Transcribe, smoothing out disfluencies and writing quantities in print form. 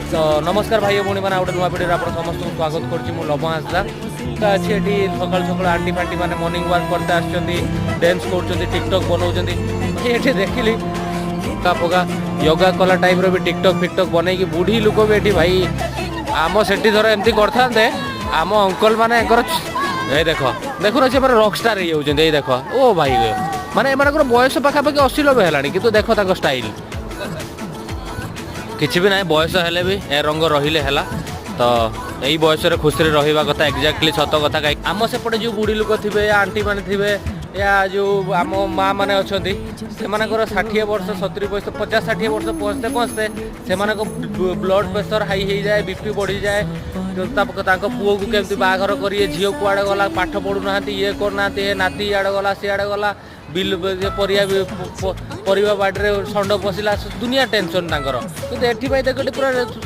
तो नमस्कार भाई भौणी मैंने गोटे नुआ भिडियो आप समस्त स्वागत करुँच लभ हासदा तो अच्छी ये सकाल सकाल आंटी फांटी मैंने मॉर्निंग वॉक करते आसुँच डेन्स कर टिकटक बनाऊँ ये देखिली पका योगा कला टाइप रो भी टिकटक फिकटक बनई बुढ़ी लोक भी ये भाई आम से धर एमती करते आम अंकल माने ये देख देखुन से रक स्टार हो देख ओ भाई माने बयस पाखापाखि 80 90 है कि देख स्टाइल किसी भी ना बयस हेले भी ए रंग रहिले हैला तो यही बयस खुशी रहा कथा एक्जाक्टली सत कथा कहीं आम सेपटे जो बुढ़ी लोक थे आंटी मैंने थे या जो आम माँ मैंने अच्छा से 60 वर्ष 70 वर्ष 50 60 वर्ष पहुँचते पहुँचते से ब्लड प्रेशर हाई हो जाए बीपी बढ़ी जाए पुओ को केमती बाघर करेंगे झील कुआड़े गला पाठ पढ़ुना ये करना नाती आड़े गला सीआड़े गला बिल परिवा बाड़ी षंड पशिला दुनिया टेंशन तांकर किंतु एठी भाई देख पूरा